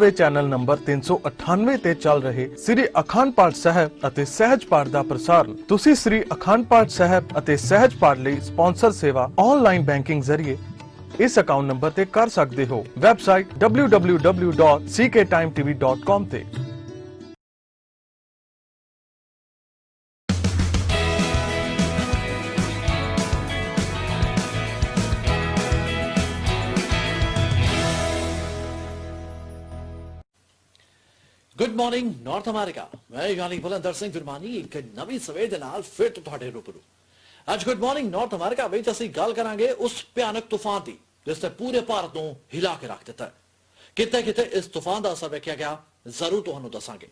ਵੇ channel number 398 ਤੇ ਚੱਲ ਰਹੇ ਸ੍ਰੀ ਅਖੰਡ ਪਾਠ ਸਾਹਿਬ ਅਤੇ ਸਹਿਜ ਪਾਠ ਦਾ ਪ੍ਰਸਾਰਣ ਤੁਸੀਂ ਸ੍ਰੀ ਅਖੰਡ ਪਾਠ ਸਾਹਿਬ ਅਤੇ ਸਹਿਜ ਪਾਠ ਲਈ ਸਪਾਂਸਰ ਸੇਵਾ ਆਨਲਾਈਨ ਬੈਂਕਿੰਗ ਜ਼ਰੀਏ ਇਸ ਅਕਾਊਂਟ ਨੰਬਰ ਤੇ ਕਰ ਸਕਦੇ ਹੋ। ਵੈਬਸਾਈਟ www.cktimetv.com ਤੇ। Good morning north America. मैं यानी भलिंदर सिंह विरमानी एक नवी सवेर दे नाल फिर तुहाडे रूबरू। आज गुड मॉर्निंग नॉर्थ अमेरिका विच असीं गल करांगे उस भयानक तूफान दी जिसने पूरे भारत नूं हिला के रख दिता है। किते किते इस तूफान दा असर वेखिया गया, जरूर तुहानूं दसांगे।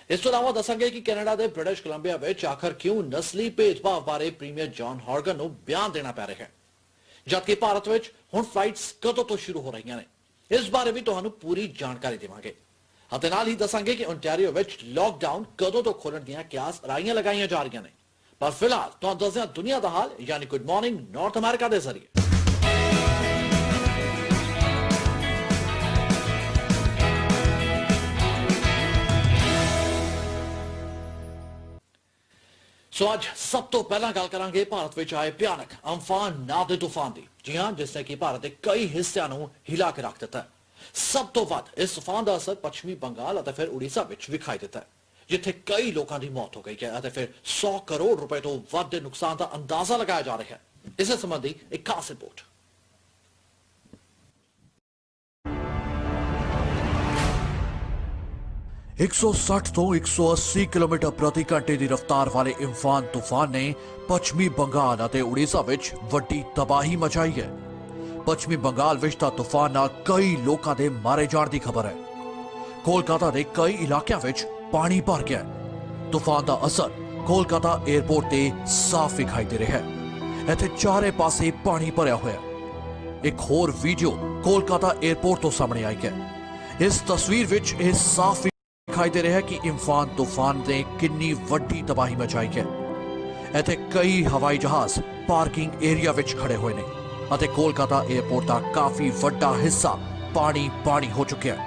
इस तों इलावा दसांगे कि कैनेडा दे ब्रिटिश कोलंबिया विच आखिर क्यों नस्ली भेदभाव बारे प्रीमियर जॉन हॉर्गन नूं बयान देना पै रिहा है, जबकि भारत विच हुण फ्लाइट्स कदों तो शुरू हो रही ने। इस बारे भी तुहानूं पूरी जानकारी देवांगे। ਅਤੇ ਨਾਲ ਹੀ ਦੱਸਾਂਗੇ ਕਿ ਓਨਟਾਰੀਓ ਵਿੱਚ ਲੌਕਡਾਊਨ ਕਦੋਂ ਤੋਂ ਖੋਲਣ ਦੀਆਂ ਕਿਆਸ ਰਾਈਆਂ ਲਗਾਈਆਂ ਜਾ ਰਹੀਆਂ ਨੇ। ਪਰ ਫਿਲਹਾਲ ਤੁਹਾਨੂੰ ਦੱਸਦੇ ਹਾਂ ਦੁਨੀਆ ਦਾ ਹਾਲ, ਯਾਨੀ ਗੁੱਡ ਮਾਰਨਿੰਗ ਨਾਰਥ ਅਮਰੀਕਾ ਦੇ ਜ਼ਰੀਏ। ਸੋ ਅੱਜ ਸਭ ਤੋਂ ਪਹਿਲਾਂ ਗੱਲ ਕਰਾਂਗੇ ਭਾਰਤ ਵਿੱਚ ਆਏ ਭਿਆਨਕ ਅੰਫਾਨ ਨਾਂ ਦੇ ਤੂਫਾਨ ਦੀ। ਜੀ ਹਾਂ, ਜਿਸ ਨੇ ਕਿ ਭਾਰਤ ਦੇ ਕਈ ਹਿੱਸਿਆਂ ਨੂੰ ਹਿਲਾ ਕੇ ਰੱਖ ਦਿੱਤਾ। सब तो वध इस तूफान का असर पश्चिमी बंगाल और फिर उड़ीसा में विखाई देता है, जिथे कई लोगों की मौत हो गई है और फिर 100 करोड़ रुपए तो वध के नुकसान का अंदाजा लगाया जा रहा है। इस संबंधी एक खास रिपोर्ट। 160 ਤੋਂ 180 ਕਿਲੋਮੀਟਰ ਪ੍ਰਤੀ ਘੰਟੇ ਦੀ ਰਫ਼ਤਾਰ ਵਾਲੇ ਇੰਫਾਨ ਤੂਫਾਨ ਨੇ ਪੱਛਮੀ ਬੰਗਾਲ ਅਤੇ ਉੜੀਸਾ ਵਿੱਚ ਵੱਡੀ ਤਬਾਹੀ ਮਚਾਈ ਹੈ। पश्चिमी बंगाल विच तां तूफान नाल कई लोकां दे मारे जाण दी खबर है। कोलकाता दे कई इलाकियां विच पानी भर गया है। तूफान दा असर कोलकाता एयरपोर्ट ते साफ दिखाई दे रहा है। इत्थे चारे पासे पानी भरिया होया है। एक होर वीडियो कोलकाता एयरपोर्ट तो सामने आई है। इस तस्वीर विच यह साफ दिखाई दे रहा है कि इंफान तूफान ने कितनी वड्डी तबाही मचाई है। इत्थे कई हवाई जहाज पार्किंग एरिया विच खड़े हुए ने। कोलकाता एयरपोर्ट का काफी वड्डा हिस्सा पानी पानी हो चुका है।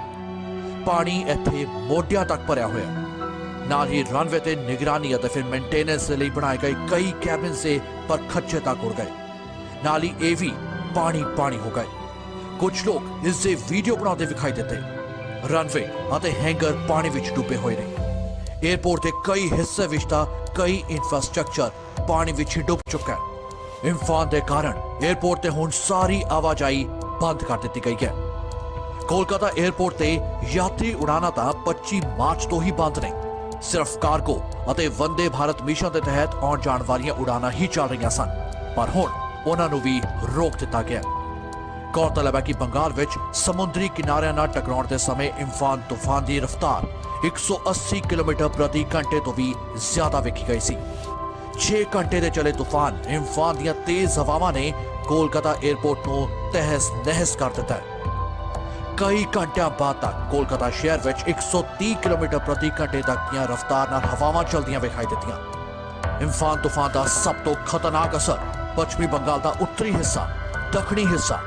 पानी इत्थे मोढियां तक भरिया हुआ है। नाल ही रनवे ते निगरानी और फिर मेंटेनेंस के लिए बनाए गए कई कैबिन से पर खच्चे तक उड़ गए। नाल ही ये भी पानी पानी हो गए। कुछ लोग इससे वीडियो बनाते दिखाई देते। रनवे और हैंगर पानी विच डूबे हुए ने। एयरपोर्ट के कई हिस्से विच तां कई इंफ्रास्ट्रक्चर पानी विच ही डूब चुका है। इंफान के कारण एयरपोर्ट ते हुण सारी आवाजाही बंद कर दी गई है। कोलकाता एयरपोर्ट ते यात्री उड़ाना तां 25 मार्च तो ही बंद ने। सिर्फ कार्गो और वंदे भारत मिशन के तहत आउण जाण वालियां उड़ाना ही चल रही सन, पर हुण उन्हां नूं भी रोक दिता गया। गौरतलब है कि बंगाल विच समुद्री किनारिਆਂ नाल टकराउण के समय इंफान तूफान की रफ्तार 180 किलोमीटर प्रति घंटे तो भी ज्यादा वेखी गई सी। 6 घंटे दे चले तूफान इंफान दियां तेज हवावां ने कोलकाता एयरपोर्ट को तहस नहस कर दिता है। कई घंटिया बाद तक कोलकाता शहर विच 130 किलोमीटर प्रति घंटे तक दियां रफ्तार नाल हवावां चलदियां विखाई दित्तियां। इंफान तूफान का सब तो खतरनाक असर पश्चिमी बंगाल का उत्तरी हिस्सा, दक्षिणी हिस्सा,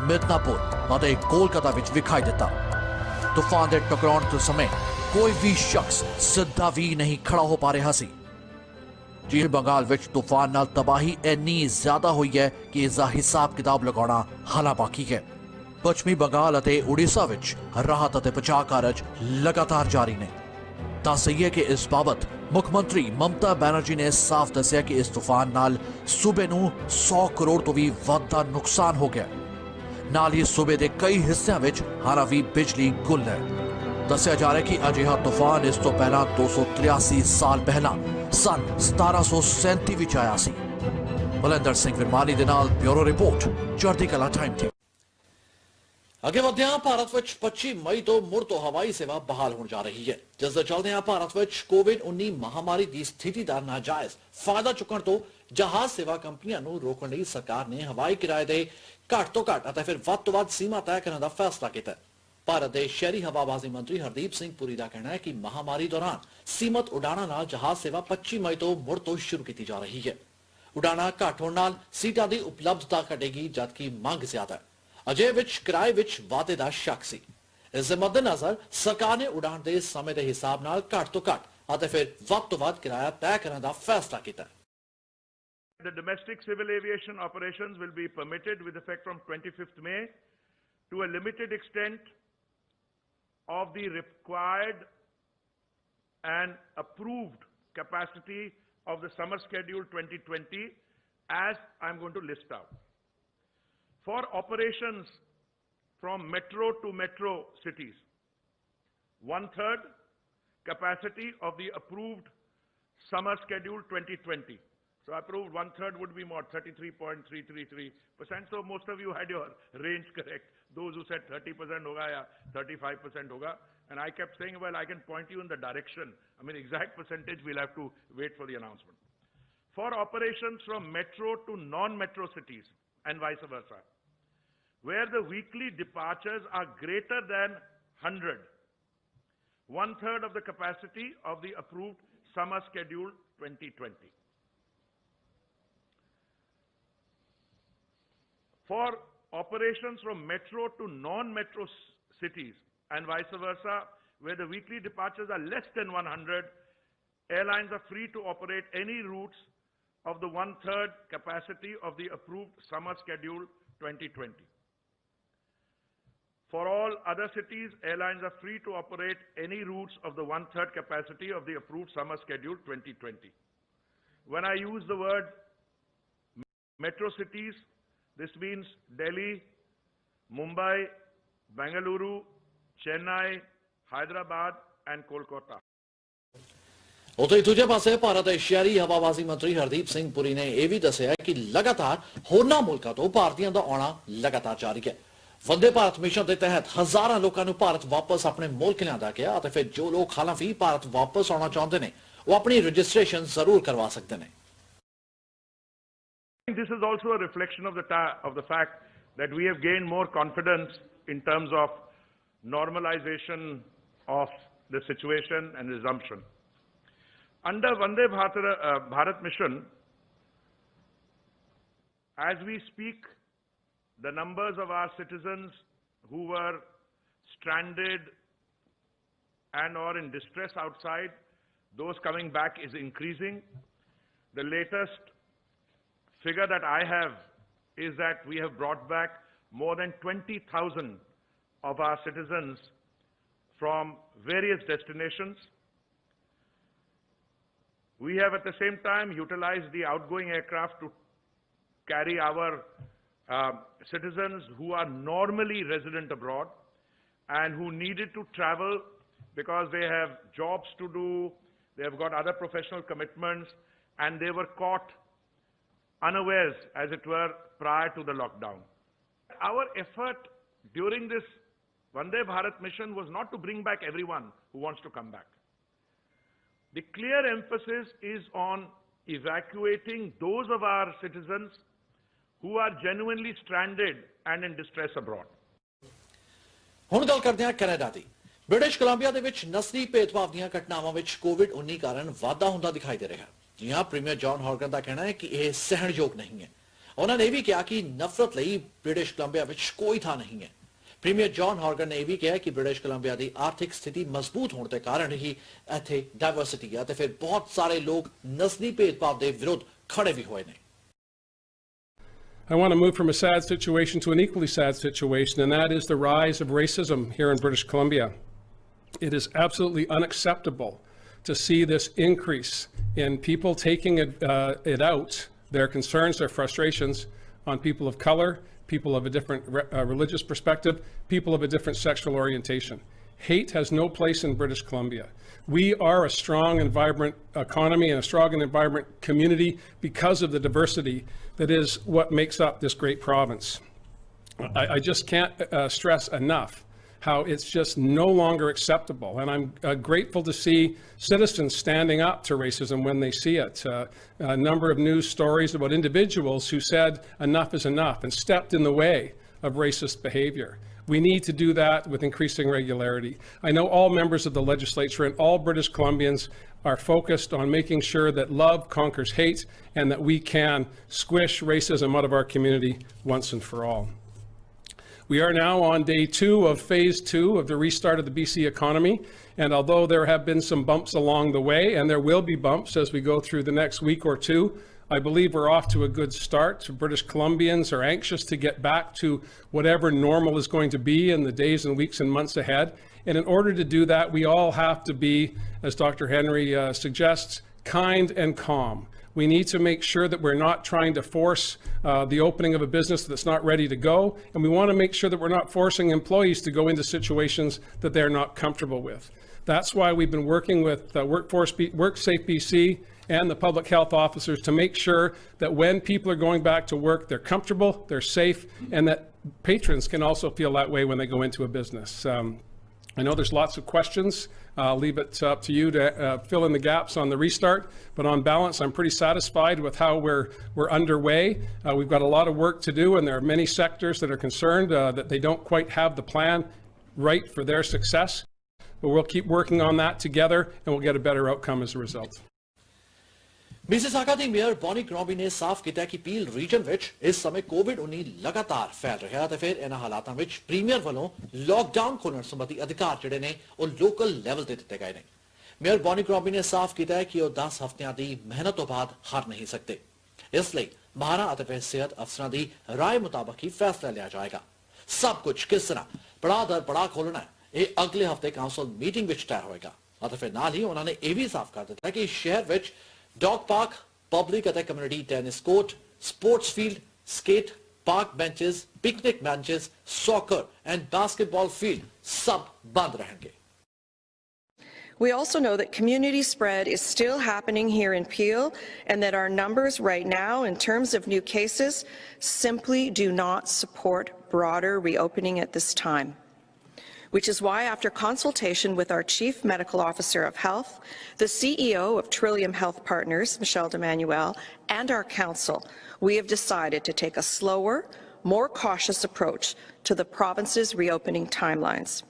मिदनापुर और कोलकाता विच विखाई दिता। तूफान के टकराउण के समय कोई भी शख्स सीधा भी नहीं खड़ा हो पा रहा सी। जी बंगाल विच तूफान नाल तबाही इन्नी ज्यादा हुई है कि इसका हिसाब किताब लगाना हालां बाकी है। पश्चिमी बंगाल और उड़ीसा विच राहत और बचाव कार्य लगातार जारी ने। दस सही कि इस बाबत मुख्यमंत्री ममता बैनर्जी ने साफ दसिया कि इस तूफान नाल सूबे नूं 100 करोड़ तो भी वध दा नुकसान हो गया। नाल ही सूबे के कई हिस्सों विच हारा भी बिजली गुल है। दसिया जा रहा है कि अजिहा तूफान इस तो पहला 283 साल पहला सन 1737 विच आया सी। भलिंदर सिंह विरमानी दे नाल bureau report, Chardikla time TV. अगे वधदे हां, भारत विच 25 मई तो मुड़ तो हवाई सेवा बहाल होण जा रही है, जिस दे चलदे हां भारत विच कोविड-19 महामारी की स्थिति का नाजायज फायदा चुकण तो जहाज सेवा कंपनियां नूं रोकण लई सरकार ने हवाई किराए दे घट तो घट अते फिर वध तो वध सीमा तय करने का फैसला किया। भारत के शहरी हवाबाजी मंत्री हरदीप सिंह पुरी का कहना है कि महामारी दौरान सीमित उड़ाणा नाल जहाज सेवा 25 मई तो मुड़ तो शुरू की जा रही है। उड़ाणा घट होण नाल सीटां दी उपलब्धता घटेगी, जबकि मंग ज्यादा है। अजे विच किराए विच वाधे दा शक सी। ਇਸ ਦੇ ਮੱਦੇਨਜ਼ਰ ਸਰਕਾਰ ਨੇ ਉਡਾਣ ਦੇ ਸਮੇਂ ਦੇ ਹਿਸਾਬ ਨਾਲ ਘੱਟ ਤੋਂ ਘੱਟ ਅਤੇ ਫਿਰ ਵੱਧ ਤੋਂ ਵੱਧ ਕਿਰਾਇਆ ਤੈਅ ਕਰਨ ਦਾ ਫੈਸਲਾ ਕੀਤਾ। The domestic civil aviation operations will be permitted with effect from 25th May to a limited extent of the required and approved capacity of the summer schedule 2020 as I'm going to list out. For operations from metro to metro cities, 1/3 capacity of the approved summer schedule 2020. So approved 1/3 would be more, 33.333%. So most of you had your range correct. Those who said 30% hoga ya 35% hoga. And I kept saying, well, I can point you in the direction. I mean, exact percentage we'll have to wait for the announcement. For operations from metro to non-metro cities and vice versa, where the weekly departures are greater than 100, 1/3 of the capacity of the approved summer schedule 2020. For operations from metro to non-metro cities and vice versa, where the weekly departures are less than 100, airlines are free to operate any routes of the 1/3 capacity of the approved summer schedule 2020. For all other cities, airlines are free to operate any routes of the 1/3 capacity of the approved summer schedule 2020. When I use the word metro cities, this means Delhi, Mumbai, Bengaluru, Chennai, Hyderabad and Kolkata. ਉੱਥੇ ਦੂਜੇ ਪਾਸੇ ਭਾਰਤ ਦੇ ਸ਼ਹਿਰੀ ਹਵਾਬਾਜ਼ੀ ਮੰਤਰੀ ਹਰਦੀਪ ਸਿੰਘ ਪੁਰੀ ਨੇ ਇਹ ਵੀ ਦੱਸਿਆ ਕਿ ਲਗਾਤਾਰ ਹੋਰਨਾਂ ਮੁਲਕਾਂ ਤੋਂ ਭਾਰਤੀਆਂ ਦਾ ਆਉਣਾ ਲਗਾਤਾਰ ਜਾਰੀ ਹੈ। ਵੰਦੇ ਭਾਰਤ ਮਿਸ਼ਨ ਦੇ ਤਹਿਤ ਹਜ਼ਾਰਾਂ ਲੋਕਾਂ ਨੂੰ ਭਾਰਤ ਵਾਪਸ ਆਪਣੇ ਮੁਲਕ ਲਿਆਂਦਾ ਗਿਆ ਅਤੇ ਫਿਰ ਜੋ ਲੋਕ ਹਾਲਾਂ ਵੀ ਭਾਰਤ ਵਾਪਸ ਆਉਣਾ ਚਾਹੁੰਦੇ ਨੇ ਉਹ ਆਪਣੀ ਰਜਿਸਟ੍ਰੇਸ਼ਨ ਜ਼ਰੂਰ ਕਰਵਾ ਸਕਦੇ ਨੇ। This is also a reflection of the fact that we have gained more confidence in terms of normalization of the situation and resumption. Under Vande Bharat mission, as we speak, the numbers of our citizens who were stranded and or in distress outside, those coming back is increasing. The latest figure that I have is that we have brought back more than 20,000 of our citizens from various destinations. We have at the same time utilized the outgoing aircraft to carry our citizens who are normally resident abroad and who needed to travel because they have jobs to do, they have got other professional commitments, and they were caught unawares, as it were, prior to the lockdown. Our effort during this Vande Bharat mission was not to bring back everyone who wants to come back. The clear emphasis is on evacuating those of our citizens who are genuinely stranded and in distress abroad. ਹੁਣ ਗੱਲ ਕਰਦੇ ਹਾਂ Canada ਦੀ। British Columbia ਦੇ ਵਿੱਚ ਨਸਲੀ ਭੇਦਭਾਵ ਦੀਆਂ ਘਟਨਾਵਾਂ ਵਿੱਚ ਕੋਵਿਡ-19 ਕਾਰਨ ਵਾਧਾ ਹੁੰਦਾ ਦਿਖਾਈ ਦੇ ਰਿਹਾ ਹੈ। ਜੀ ਹਾਂ, ਪ੍ਰੀਮੀਅਰ ਜੌਨ ਹੌਰਗਨ ਦਾ ਕਹਿਣਾ ਹੈ ਕਿ ਇਹ ਸਹਿਣਯੋਗ ਨਹੀਂ ਹੈ। ਉਹਨਾਂ ਨੇ ਇਹ ਵੀ ਕਿਹਾ ਕਿ ਨਫ਼ਰਤ ਲਈ ਬ੍ਰਿਟਿਸ਼ ਕੋਲੰਬੀਆ ਵਿੱਚ ਕੋਈ ਥਾਂ ਨਹੀਂ ਹੈ। ਪ੍ਰੀਮੀਅਰ ਜੌਨ ਹੌਰਗਨ ਨੇ ਇਹ ਵੀ ਕਿਹਾ ਕਿ ਬ੍ਰਿਟਿਸ਼ ਕੋਲੰਬੀਆ ਦੀ ਆਰਥਿਕ ਸਥਿਤੀ ਮਜ਼ਬੂਤ ਹੋਣ ਦੇ ਕਾਰਨ ਹੀ ਇੱਥੇ ਡਾਇਵਰਸਿਟੀ ਹੈ ਤੇ ਫਿਰ ਬਹੁਤ ਸਾਰੇ ਲੋਕ ਨਸਲੀ ਭੇਦਭਾਵ ਦੇ ਵਿਰੁੱਧ ਖੜੇ ਵੀ ਹੋਏ ਨੇ। I want to move from a sad situation to an equally sad situation, and that is the rise of racism here in British Columbia. It is absolutely unacceptable to see this increase in people taking it out, their concerns, their frustrations, on people of color, people of a different religious perspective, people of a different sexual orientation. Hate has no place in British Columbia. We are a strong and vibrant economy and a strong and vibrant community because of the diversity that is what makes up this great province. I just can't stress enough how it's just no longer acceptable. And I'm grateful to see citizens standing up to racism when they see it. A number of news stories about individuals who said enough is enough and stepped in the way of racist behavior. We need to do that with increasing regularity. I know all members of the legislature and all British Columbians are focused on making sure that love conquers hate and that we can squish racism out of our community once and for all. We are now on day 2 of phase 2 of the restart of the BC economy. And although there have been some bumps along the way, and there will be bumps as we go through the next week or two, I believe we're off to a good start. British Columbians are anxious to get back to whatever normal is going to be in the days and weeks and months ahead. And in order to do that, we all have to be, as Dr. Henry suggests, kind and calm. We need to make sure that we're not trying to force the opening of a business that's not ready to go, and we want to make sure that we're not forcing employees to go into situations that they're not comfortable with. That's why we've been working with WorkSafe BC and the public health officers to make sure that when people are going back to work, they're comfortable, they're safe, and that patrons can also feel that way when they go into a business. I know there's lots of questions. I'll leave it up to you to fill in the gaps on the restart. But on balance, I'm pretty satisfied with how we're underway. We've got a lot of work to do, and there are many sectors that are concerned that they don't quite have the plan right for their success. But we'll keep working on that together, and we'll get a better outcome as a result. Mississauga the mayor Bonnie Crombie ने साफ किया कि पील reason विच इस समय कोविड-19 लगातार फैल रहा है ते फिर इन हालातां विच प्रीमियर वालों लॉकडाउन खोलण संबंधी अधिकार जिहड़े ने ਉਹ लोकल ਲੈਵਲ ਤੇ ਦਿੱਤੇ ਗਏ ਨੇ ਮੇयर बॉनी क्रॉबी ने साफ किया कि ਉਹ 10 ਹਫ਼ਤਿਆਂ ਦੀ ਮਿਹਨਤ ਤੋਂ ਬਾਅਦ ਹਾਰ ਨਹੀਂ ਸਕਦੇ ਇਸ ਲਈ ਮਾਹਰਾਂ ਅਤੇ ਫਿਰ ਸਿਹਤ ਅਫਸਰਾਂ ਦੀ ਰਾਏ ਮੁਤਾਬਕ ਹੀ ਫੈਸਲਾ ਲਿਆ ਜਾਏਗਾ ਸਭ ਕੁਝ ਕਿਸ ਤਰ੍ਹਾਂ ਪੜਾ ਦਰ ਪੜਾ ਖੋਲਣਾ ਹੈ ਇਹ ਅਗਲੇ ਹਫ਼ਤੇ ਕਾਉਂਸਲ ਮੀਟਿੰਗ ਵਿੱਚ ਤੈਅ ਹੋਏਗਾ ਅਤੇ ਫਿਰ ਨਾਲ ਹੀ ਉਹਨਾਂ ਨੇ ਇਹ ਵੀ ਸਾਫ਼ ਕਰ ਦਿੱਤਾ ਕਿ ਸ਼ਹਿਰ ਵਿੱਚ Dog park, public and community tennis court, sports field, skate, park benches, picnic benches, soccer and basketball field, sab band rahenge. We also know that community spread is still happening here in Peel and that our numbers right now in terms of new cases simply do not support broader reopening at this time. Which is why, after consultation with our Chief Medical Officer of Health, the CEO of Trillium Health Partners, Michelle D'Emmanuel, and our Council, we have decided to take a slower, more cautious approach to the province's reopening timelines.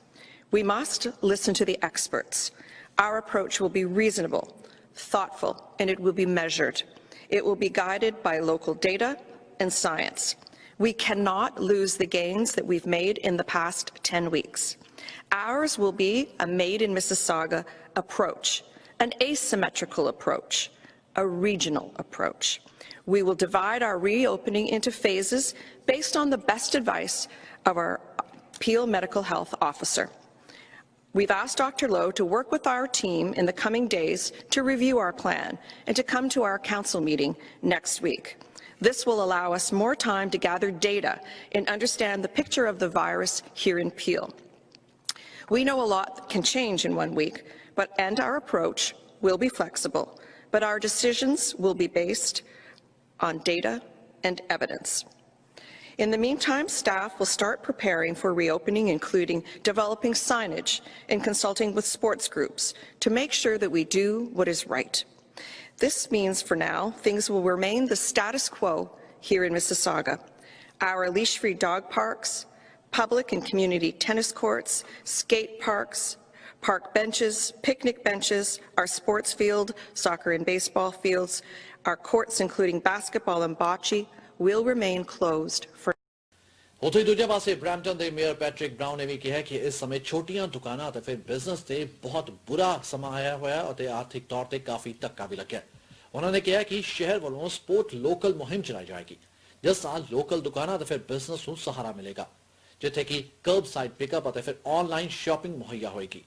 We must listen to the experts. Our approach will be reasonable, thoughtful, and it will be measured. It will be guided by local data and science. We cannot lose the gains that we've made in the past 10 weeks. Ours will be a made-in-Mississauga approach, an asymmetrical approach, a regional approach. We will divide our reopening into phases based on the best advice of our Peel Medical Health Officer. We've asked Dr. Lowe to work with our team in the coming days to review our plan and to come to our council meeting next week. This will allow us more time to gather data and understand the picture of the virus here in Peel. We know a lot can change in 1 week, and our approach will be flexible, but our decisions will be based on data and evidence. In the meantime, staff will start preparing for reopening, including developing signage and consulting with sports groups to make sure that we do what is right. This means, for now, things will remain the status quo here in Mississauga. Our leash-free dog parks, public and community tennis courts, skate parks, park benches, picnic benches, our sports field, soccer and baseball fields, our courts including basketball and bocce will remain closed for ਉੱਥੇ ਦੂਜੇ ਪਾਸੇ Brampton ਦੇ mayor Patrick brown ਨੇ ਵੀ ਕਿਹਾ ਕਿ ਇਸ ਸਮੇਂ ਛੋਟੀਆਂ ਦੁਕਾਨਾਂ ਅਤੇ ਫਿਰ ਬਿਜ਼ਨਸ ਤੇ ਬਹੁਤ ਬੁਰਾ ਸਮਾਂ ਆਇਆ ਹੋਇਆ ਅਤੇ ਆਰਥਿਕ ਤੌਰ ਤੇ ਕਾਫੀ ਧੱਕਾ ਵੀ ਲੱਗਿਆ ਉਹਨਾਂ ਨੇ ਕਿਹਾ ਕਿ ਸ਼ਹਿਰ ਵੱਲੋਂ ਸਪੋਰਟ ਲੋਕਲ ਮੁਹਿੰਮ ਚਲਾਈ ਜਾਏਗੀ ਜਿਸ ਨਾਲ ਲੋਕਲ ਦੁਕਾਨਾਂ ਅਤੇ ਫਿਰ ਬਿਜ਼ਨਸ ਨੂੰ ਸਹਾਰਾ ਮਿਲੇਗਾ ਜਿੱਥੇ ਕਿ ਕਰਬ ਸਾਈਡ ਪਿਕਅਪ ਅਤੇ ਫਿਰ ਆਨਲਾਈਨ ਸ਼ਾਪਿੰਗ ਮੁਹੱਈਆ ਹੋਏਗੀ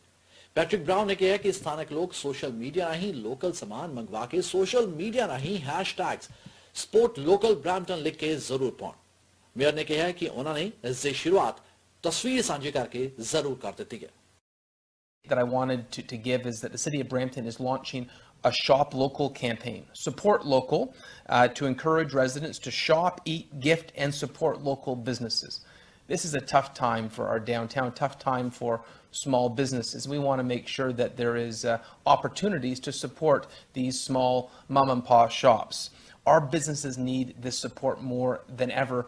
ਪੈਟਰਿਕ ਬਰਾਊਨ ਨੇ ਕਿਹਾ ਕਿ ਸਥਾਨਕ ਲੋਕ ਸੋਸ਼ਲ ਮੀਡੀਆ ਰਾਹੀਂ ਲੋਕਲ ਸਮਾਨ ਮੰਗਵਾ ਕੇ ਸੋਸ਼ਲ ਮੀਡੀਆ ਰਾਹੀਂ ਹੈਸ਼ਟੈਗਸ ਸਪੋਰਟ ਲੋਕਲ ਬ੍ਰੈਂਪਟਨ ਲਿਖ ਕੇ ਜ਼ਰੂਰ ਪਾਉਣ ਮੇਅਰ ਨੇ ਕਿਹਾ ਕਿ ਉਹਨਾਂ ਨੇ ਇਸ ਦੀ ਸ਼ੁਰੂਆਤ ਤਸਵੀਰ ਸਾਂਝੀ ਕਰਕੇ ਜ਼ਰੂਰ ਕਰ ਦਿੱਤੀ ਹੈ that I wanted to give is that the City of Brampton is launching a Shop Local campaign. Support local to encourage residents to shop, eat, gift, and support local businesses. This is a tough time for our downtown, tough time for small businesses. We want to make sure that there is opportunities to support these small mom and pop shops. Our businesses need this support more than ever,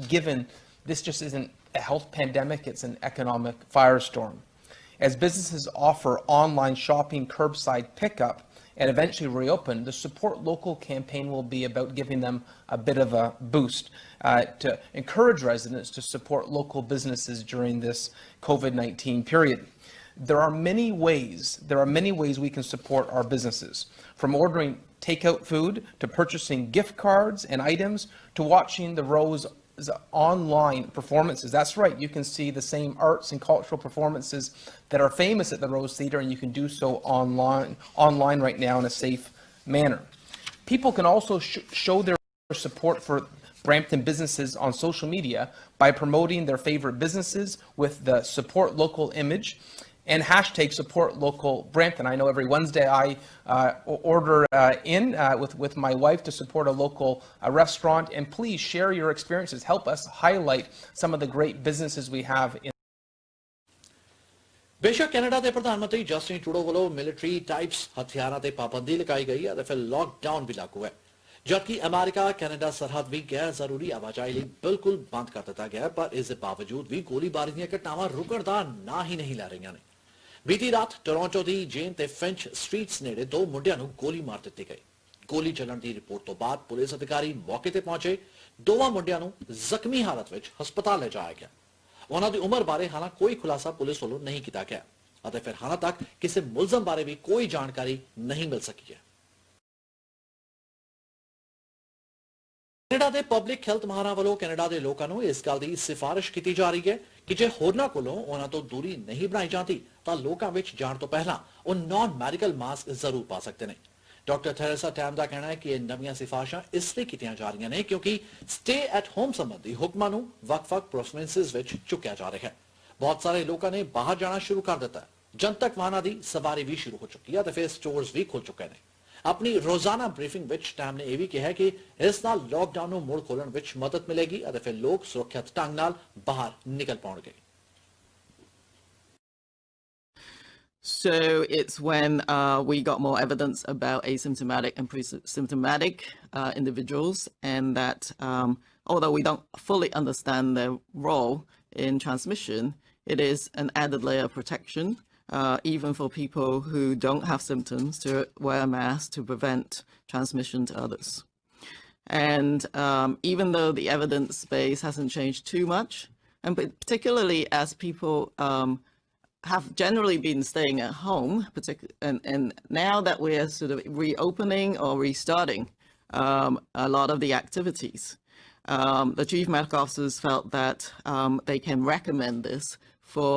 given this just isn't a health pandemic, it's an economic firestorm. As businesses offer online shopping, curbside pickup, and eventually reopen, the Support Local campaign will be about giving them a bit of a boost to encourage residents to support local businesses during this COVID-19 period. There are many ways we can support our businesses, from ordering takeout food to purchasing gift cards and items to watching the Rose online performances. That's right, you can see the same arts and cultural performances that are famous at the Rose Theatre, and you can do so online right now in a safe manner. People can also show their support for Brampton businesses on social media by promoting their favorite businesses with the Support Local image and hashtag Support Local Brampton. I know every Wednesday I order in with my wife to support a local restaurant, and please share your experiences. Help us highlight some of the great businesses we have in. बेशक Canada के प्रधानमंत्री Justin Trudeau वालों military types हथियारों ते पाबंदी लगाई गई है, फिर लॉकडाउन भी लागू है, जबकि अमेरिका कनाडा सरहद भी गैर जरूरी आवाजाही लिए बिल्कुल बंद कर दिता गया है, पर इसके बावजूद भी गोलीबारी ਦੀਆਂ ਘਟਨਾਵਾਂ ਰੁਕਣ ਦਾ ਨਾਂ ਹੀ ਨਹੀਂ ਲੈ ਰਹੀਆਂ ਨੇ। बीती रात टोरंटो ਦੀ ਜੇਨ ਤੇ ਫਿੰਚ ਸਟਰੀਟਸ ਨੇੜੇ ਦੋ ਮੁੰਡਿਆਂ ਨੂੰ ਗੋਲੀ ਮਾਰ ਦਿੱਤੀ ਗਈ। ਗੋਲੀ ਚੱਲਣ ਦੀ ਰਿਪੋਰਟ ਤੋਂ ਬਾਅਦ ਪੁਲਿਸ ਅਧਿਕਾਰੀ ਮੌਕੇ ਤੇ ਪਹੁੰਚੇ। ਦੋਵਾਂ ਮੁੰਡਿਆਂ ਨੂੰ ਜ਼ਖਮੀ ਹਾਲਤ ਵਿੱਚ ਹਸਪਤਾਲ ਲਿਜਾਇਆ ਗਿਆ। ਉਹਨਾਂ ਦੀ ਉਮਰ ਬਾਰੇ ਹਾਲਾਂ ਕੋਈ ਖੁਲਾਸਾ ਪੁਲਿਸ ਵੱਲੋਂ ਨਹੀਂ ਕੀਤਾ ਗਿਆ ਅਤੇ ਫਿਰ ਹਾਲਾਂ ਤੱਕ ਕਿਸੇ ਮੁਲਜ਼ਮ ਬਾਰੇ ਵੀ ਕੋਈ ਜਾਣਕਾਰੀ ਨਹੀਂ ਮਿਲ ਸਕੀ ਹੈ। ਕੈਨੇਡਾ ਦੇ ਪਬਲਿਕ ਹੈਲਥ ਮਾਹਰਾਂ ਵੱਲੋਂ ਕੈਨੇਡਾ ਦੇ ਲੋਕਾਂ ਨੂੰ ਇਸ ਗੱਲ ਦੀ ਸਿਫਾਰਿਸ਼ ਕੀਤੀ ਜਾ ਰਹੀ ਹੈ ਕਿ ਜੇ ਹੋਰਨਾਂ ਕੋਲੋਂ ਉਹਨਾਂ ਤੋਂ ਦੂਰੀ ਨਹੀਂ ਬਣਾਈ ਜਾਂਦੀ ਤਾਂ ਲੋਕਾਂ ਵਿੱਚ ਜਾਣ ਤੋਂ ਪਹਿਲਾਂ ਉਹ ਨਾਨ ਮੈਡੀਕਲ ਮਾਸਕ ਜ਼ਰੂਰ ਪਾ ਸਕਦੇ ਨੇ। ਡਾਕਟਰ ਥੈਰੇਸਾ ਟੈਮ ਦਾ ਕਹਿਣਾ ਹੈ ਕਿ ਇਹ ਨਵੀਆਂ ਸਿਫਾਰਿਸ਼ਾਂ ਇਸ ਲਈ ਕੀਤੀਆਂ ਜਾ ਰਹੀਆਂ ਨੇ ਕਿਉਂਕਿ ਸਟੇ ਐਟ ਹੋਮ ਸੰਬੰਧੀ ਹੁਕਮਾਂ ਨੂੰ ਵੱਖ-ਵੱਖ ਪ੍ਰੋਵਿੰਸਿਸ ਵਿੱਚ ਚੁੱਕਿਆ ਜਾ ਰਿਹਾ ਹੈ। ਬਹੁਤ ਸਾਰੇ ਲੋਕਾਂ ਨੇ ਬਾਹਰ ਜਾਣਾ ਸ਼ੁਰੂ ਕਰ ਦਿੱਤਾ ਹੈ। ਜਨਤਕ ਵਾਹਨਾਂ ਦੀ ਸਵਾਰੀ ਵੀ ਸ਼ੁਰੂ ਹੋ ਚੁੱਕੀ ਹੈ ਤੇ ਫਿਰ ਸਟੋਰਸ ਵੀ ਖੁੱਲ ਚੁੱਕੇ ਨੇ। अपनी रोजाना ब्रीफिंग विच टैम ने यह भी कहा कि इस नाल लॉकडाउन ਨੂੰ ਮੁੜ ਖੋਲਣ ਵਿੱਚ ਮਦਦ ਮਿਲੇਗੀ ਅਤੇ ਫਿਰ ਲੋਕ ਸੁਰੱਖਿਅਤ ਢੰਗ ਨਾਲ ਬਾਹਰ ਨਿਕਲ ਪਾਉਣਗੇ। So it's when we got more evidence about asymptomatic and pre-symptomatic individuals, and that although we don't fully understand their role in transmission, it is an added layer of protection. Even for people who don't have symptoms, to wear a mask to prevent transmission to others. And even though the evidence base hasn't changed too much, and particularly as people have generally been staying at home, and now that we're sort of reopening or restarting a lot of the activities, the chief medical officers felt that they can recommend this for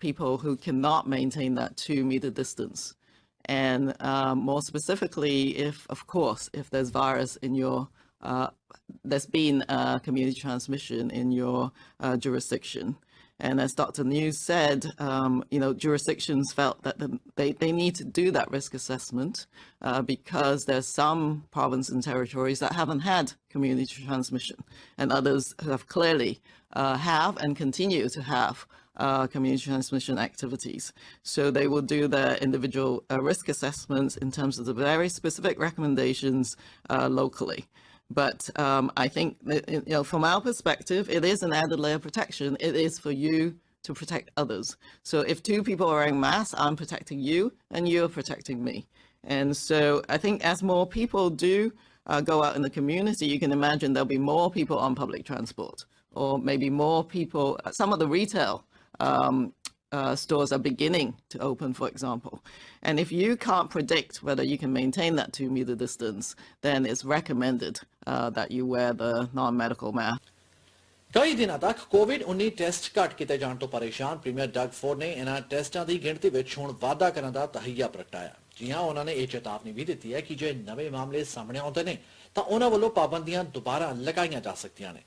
people who cannot maintain that 2-meter distance. And more specifically, if there's virus in your, there's been community transmission in your jurisdiction. And as Dr. News said, jurisdictions felt that they need to do that risk assessment because there's some provinces and territories that haven't had community transmission, and others have clearly have and continue to have community transmission activities. So they will do their individual risk assessments in terms of the very specific recommendations locally. But I think that, from our perspective, it is an added layer of protection. It is for you to protect others. So if 2 people are wearing masks, I'm protecting you and you're protecting me. And so I think as more people do go out in the community, you can imagine there'll be more people on public transport, or maybe more people, some of the retail stores are beginning to open, for example. And if you can't predict whether you can maintain that 2-meter distance, then it's recommended that you wear the non-medical mask. ਕਈ ਦਿਨਾਂ ਤੱਕ ਕੋਵਿਡ-19 test ਘੱਟ ਕੀਤੇ ਜਾਣ ਤੋਂ ਪਰੇਸ਼ਾਨ premier Doug Ford ਨੇ ਇਹਨਾਂ ਟੈਸਟਾਂ ਦੀ ਗਿਣਤੀ ਵਿੱਚ ਹੁਣ ਵਾਧਾ ਕਰਨ ਦਾ ਤਹਈਆ ਪ੍ਰਗਟਾਇਆ। ਜੀ ਹਾਂ, ਉਹਨਾਂ ਨੇ ਇਹ ਚੇਤਾਵਨੀ ਵੀ ਦਿੱਤੀ ਹੈ ਕਿ ਜੇ ਨਵੇਂ ਮਾਮਲੇ ਸਾਹਮਣੇ ਆਉਂਦੇ ਨੇ ਤਾਂ ਉਹਨਾਂ ਵੱਲੋਂ ਪਾਬੰਦੀਆਂ ਦੁਬਾਰਾ ਲਗਾਈਆਂ ਜਾ ਸਕਦੀਆਂ ਨੇ।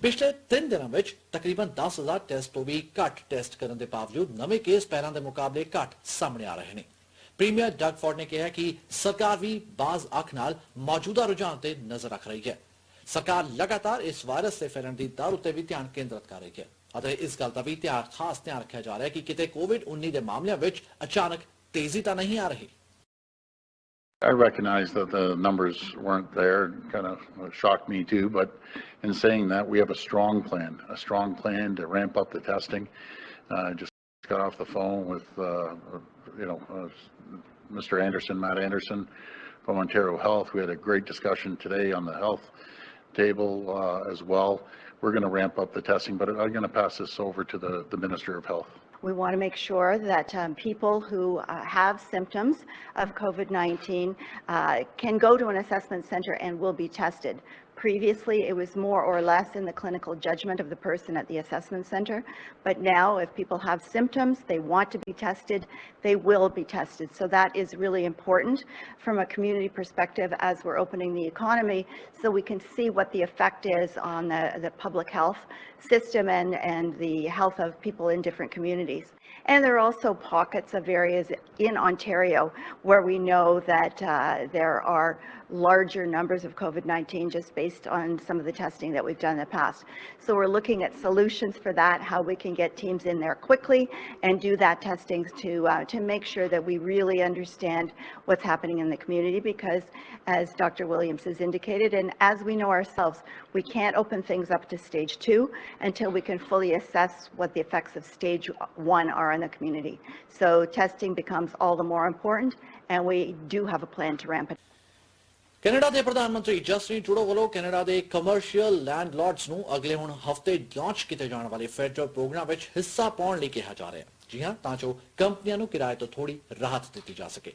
ਪਿਛਲੇ 3 ਦਿਨਾਂ ਵਿੱਚ ਤਕਰੀਬਨ 10,000 ਟੈਸਟ ਤੋਂ ਵੀ ਘੱਟ ਟੈਸਟ ਕਰਨ ਦੇ ਬਾਵਜੂਦ ਨਵੇਂ ਕੇਸ ਪਹਿਲਾਂ ਦੇ ਮੁਕਾਬਲੇ ਘੱਟ ਸਾਹਮਣੇ ਆ ਰਹੇ ਨੇ। ਪ੍ਰੀਮੀਅਰ ਡਗ ਫੋਰਡ ਨੇ ਕਿਹਾ ਕਿ ਸਰਕਾਰ ਵੀ ਬਾਜ਼ ਅੱਖ ਨਾਲ ਮੌਜੂਦਾ ਰੁਝਾਨ ਤੇ ਨਜ਼ਰ ਰੱਖ ਰਹੀ ਹੈ। ਸਰਕਾਰ ਲਗਾਤਾਰ ਇਸ ਵਾਇਰਸ ਦੇ ਫੈਲਣ ਦੀ ਦਰ ਉੱਤੇ ਵੀ ਧਿਆਨ ਕੇਂਦਰਿਤ ਕਰ ਰਹੀ ਹੈ ਅਤੇ ਇਸ ਗੱਲ ਦਾ ਵੀ ਖਾਸ ਧਿਆਨ ਰੱਖਿਆ ਜਾ ਰਿਹਾ ਹੈ ਕਿ ਕਿਤੇ ਕੋਵਿਡ-19 ਦੇ ਮਾਮਲਿਆਂ ਵਿੱਚ ਅਚਾਨਕ ਤੇਜ਼ੀ ਤਾਂ ਨਹੀਂ ਆ ਰਹੀ। I recognize that the numbers weren't there, kind of shocked me too, but in saying that, we have a strong plan to ramp up the testing. Just got off the phone with, Mr. Anderson, Matt Anderson from Ontario Health. We had a great discussion today on the health table as well. We're going to ramp up the testing, but I'm going to pass this over to the Minister of Health. We want to make sure that people who have symptoms of COVID-19 can go to an assessment center and will be tested. Previously, it was more or less in the clinical judgment of the person at the assessment center, but now if people have symptoms, they want to be tested, they will be tested. So that is really important from a community perspective as we're opening the economy, so we can see what the effect is on the public health system and the health of people in different communities. And there are also pockets of areas in Ontario where we know that there are larger numbers of COVID-19 just based on some of the testing that we've done in the past. So we're looking at solutions for that, how we can get teams in there quickly and do that testing to make sure that we really understand what's happening in the community, because as Dr. Williams has indicated, and as we know ourselves, we can't open things up to stage 2 until we can fully assess what the effects of stage 1 are in the community. So testing becomes all the more important, and we do have a plan to ramp it. Canada ਦੇ ਪ੍ਰਧਾਨ ਮੰਤਰੀ Justin Trudeau ਵੱਲੋਂ Canada ਦੇ commercial ਲੈਂਡਲਾਰਡਸ ਨੂੰ ਅਗਲੇ ਹੁਣ ਹਫਤੇ launch ਕੀਤੇ ਜਾਣ ਵਾਲੇ ਫੈਡਰਲ ਪ੍ਰੋਗਰਾਮ ਵਿੱਚ ਹਿੱਸਾ ਪਾਉਣ ਲਈ ਕਿਹਾ ਜਾ ਰਿਹਾ ਹੈ। ਜੀ ਹਾਂ, ਤਾਂ ਜੋ ਕੰਪਨੀਆਂ ਨੂੰ ਕਿਰਾਏ ਤੋਂ ਥੋੜੀ ਰਾਹਤ ਦਿੱਤੀ ਜਾ ਸਕੇ।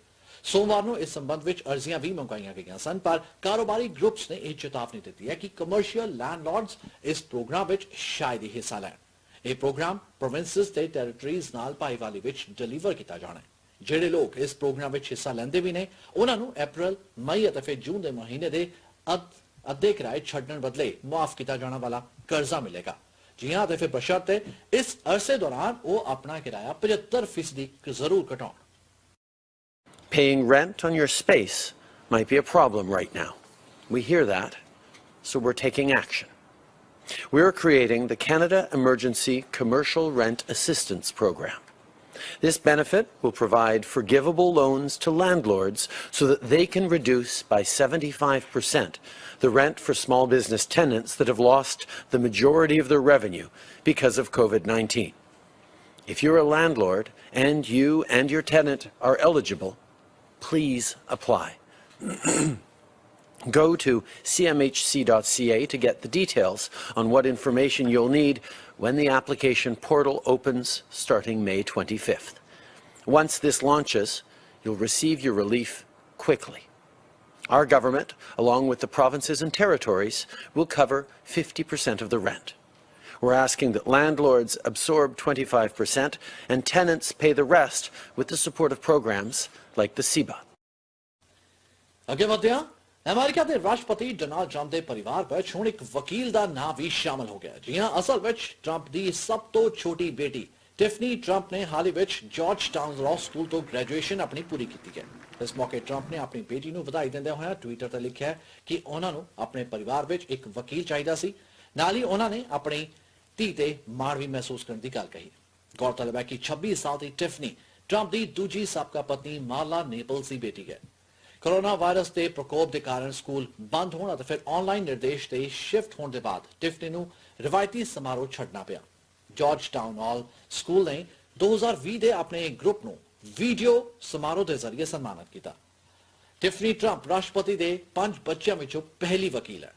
ਸੋਮਵਾਰ ਨੂੰ ਇਸ ਸੰਬੰਧ ਵਿੱਚ ਅਰਜ਼ੀਆਂ ਵੀ ਮੰਗਾਈਆਂ ਗਈਆਂ ਸਨ, ਪਰ ਕਾਰੋਬਾਰੀ ਗਰੁੱਪਸ ਨੇ ਇਹ ਚੇਤਾਵਨੀ ਦਿੱਤੀ ਹੈ ਕਿ ਕਮਰਸ਼ੀਅਲ ਲੈਂਡਲਾਰਡਸ ਇਸ ਪ੍ਰੋਗਰਾਮ ਵਿੱਚ ਸ਼ਾਇਦ ਹੀ ਹਿੱਸਾ ਲੈਣ। ਇਹ ਪ੍ਰੋਗਰਾਮ ਪ੍ਰੋਵਿੰਸਸ ਤੇ ਟੈਰੀਟਰੀਜ਼ ਨਾਲ ਭਾਈਵਾਲੀ ਵਿੱਚ ਡਿਲੀਵਰ ਕੀਤਾ ਜਾਣਾ ਹੈ। ਜਿਹੜੇ ਲੋਕ ਇਸ ਪ੍ਰੋਗਰਾਮ ਵਿੱਚ ਹਿੱਸਾ ਲੈਂਦੇ ਵੀ ਨੇ, ਉਹਨਾਂ ਨੂੰ ਅਪ੍ਰੈਲ, ਮਈ ਅਤੇ ਫਿਰ ਜੂਨ ਦੇ ਮਹੀਨੇ ਦੇ ਅੱਧੇ ਕਿਰਾਏ ਛੱਡਣ ਬਦਲੇ ਮੁਆਫ ਕੀਤਾ ਜਾਣ ਵਾਲਾ ਕਰਜ਼ਾ ਮਿਲੇਗਾ। ਜੀ ਹਾਂ, ਤੇ ਫਿਰ ਬਸ਼ਰਤੇ ਇਸ ਅਰਸੇ ਦੌਰਾਨ ਉਹ ਆਪਣਾ ਕਿਰਾਇਆ 75% ਜ਼ਰੂਰ ਘਟਾਉਣ। Paying rent on your space might be a problem right now. We hear that, so we're taking action. We're creating the Canada Emergency Commercial Rent Assistance Program. This benefit will provide forgivable loans to landlords so that they can reduce by 75% the rent for small business tenants that have lost the majority of their revenue because of COVID-19. If you're a landlord and you and your tenant are eligible, please apply. Go to cmhc.ca to get the details on what information you'll need when the application portal opens starting May 25th. Once this launches, you'll receive your relief quickly. Our government, along with the provinces and territories, will cover 50% of the rent. We're asking that landlords absorb 25% and tenants pay the rest with the support of programs like the CEBA. ਅੱਗੇ ਵਧਦੇ ਹਾਂ। America ਦੇ ਰਾਸ਼ਟਰਪਤੀ Donald Trump ਦੇ ਪਰਿਵਾਰ ਵਿੱਚ ਹੁਣ ਇੱਕ ਵਕੀਲ ਦਾ ਨਾਂ ਵੀ ਸ਼ਾਮਲ ਹੋ ਗਿਆ। ਜੀ ਹਾਂ, ਅਸਲ ਵਿੱਚ ਟਰੰਪ ਦੀ ਸਭ ਤੋਂ ਛੋਟੀ ਬੇਟੀ ਟਿਫਨੀ ਟਰੰਪ ਨੇ ਹਾਲ ਹੀ ਵਿੱਚ ਜਾਰਜ ਟਾਊਨ ਲਾਅ ਸਕੂਲ ਤੋਂ ਗ੍ਰੈਜੂਏਸ਼ਨ ਆਪਣੀ ਪੂਰੀ ਕੀਤੀ ਹੈ। ਇਸ ਮੌਕੇ ਟਰੰਪ ਨੇ ਆਪਣੀ ਬੇਟੀ ਨੂੰ ਵਧਾਈ ਦਿੰਦਿਆਂ ਹੋਇਆਂ ਟਵਿੱਟਰ ਤੇ ਲਿਖਿਆ ਕਿ ਉਹਨਾਂ ਨੂੰ ਆਪਣੇ ਪਰਿਵਾਰ ਵਿੱਚ ਇੱਕ ਵਕੀਲ ਚਾਹੀਦਾ ਸੀ। ਨਾਲ ਹੀ ਉਹਨਾਂ ਨੇ ਆਪਣੀ ਧੀ ਤੇ ਮਾਣ ਵੀ ਮਹਿਸੂਸ ਕਰਨ ਦੀ ਗੱਲ ਕਹੀ। ਗੌਰਤਲਬ ਹੈ ਕਿ 26 ਸਾਲ ਦੀ ਟਿਫਨੀ ਟਰੰਪ ਦੀ ਦੂਜੀ ਸਾਬਕਾ ਪਤਨੀ ਮਾਰਲਾ ਨੇਪਲਸ ਦੀ ਬੇਟੀ ਹੈ। कोरोना वायरस के प्रकोप के कारण स्कूल बंद होने और फिर ऑनलाइन निर्देश से शिफ्ट होने के बाद टिफनी नू रिवायती समारोह छड़ना पिया। जॉर्ज टाउन हॉल स्कूल ने 2020 के अपने ग्रुप नू वीडियो समारोह के जरिए सम्मानित किया। टिफनी ट्रंप राष्ट्रपति के 5 बच्चों में पहली वकील है।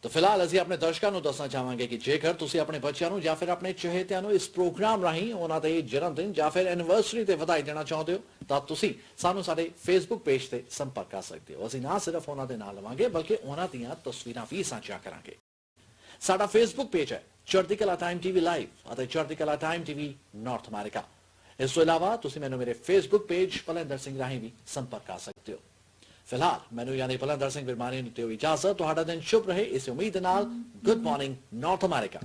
तो फिलहाल ਅਸੀਂ ਆਪਣੇ ਦਰਸ਼ਕਾਂ ਨੂੰ ਦੱਸਣਾ ਚਾਹਾਂਗੇ ਕਿ ਜੇਕਰ ਤੁਸੀਂ ਆਪਣੇ ਬੱਚਿਆਂ ਨੂੰ ਜਾਂ ਫਿਰ ਆਪਣੇ ਚਹੇਤਿਆਂ ਨੂੰ ਇਸ ਪ੍ਰੋਗਰਾਮ ਰਾਹੀਂ ਉਹਨਾਂ ਦੇ ਜਨਮ ਦਿਨ ਜਾਂ ਫਿਰ ਐਨੀਵਰਸਰੀ ਤੇ ਵਧਾਈ ਦੇਣਾ ਚਾਹੁੰਦੇ ਹੋ ਤਾਂ ਤੁਸੀਂ ਸਾਨੂੰ ਸਾਡੇ ਫੇਸਬੁੱਕ ਪੇਜ ਤੇ ਸੰਪਰਕ ਕਰ ਸਕਦੇ ਹੋ। ਅਸੀਂ ਨਾ ਸਿਰਫ ਉਹਨਾਂ ਦੇ ਨਾਲ ਲਵਾਂਗੇ ਬਲਕਿ ਉਹਨਾਂ ਦੀਆਂ ਤਸਵੀਰਾਂ ਵੀ ਸਾਂਝਾ ਕਰਾਂਗੇ। ਸਾਡਾ ਫੇਸਬੁੱਕ ਪੇਜ ਹੈ ਚੜ੍ਹਦੀਕਲਾ ਟਾਈਮ ਟੀਵੀ ਲਾਈਵ ਅਤੇ ਚੜ੍ਹਦੀਕਲਾ ਟਾਈਮ ਟੀਵੀ ਨਾਰਥ ਅਮਰੀਕਾ। ਇਸ ਤੋਂ ਇਲਾਵਾ ਤੁਸੀਂ ਮੈਨੂੰ ਮੇਰੇ ਫੇਸਬੁੱਕ ਪੇਜ ਭਲਿੰਦਰ ਸਿੰਘ ਰਾਹੀਂ ਵੀ ਸੰਪਰਕ ਕਰ ਸਕਦੇ ਹੋ। फिलहाल मैनू यानी भलिंदर सिंह विरमानी ਨੂੰ ਦਿਓ ਇਜਾਜ਼ਤ। ਤੁਹਾਡਾ ਦਿਨ ਸ਼ੁਭ ਰਹੇ ਇਸ ਉਮੀਦ ਨਾਲ। Good morning north America.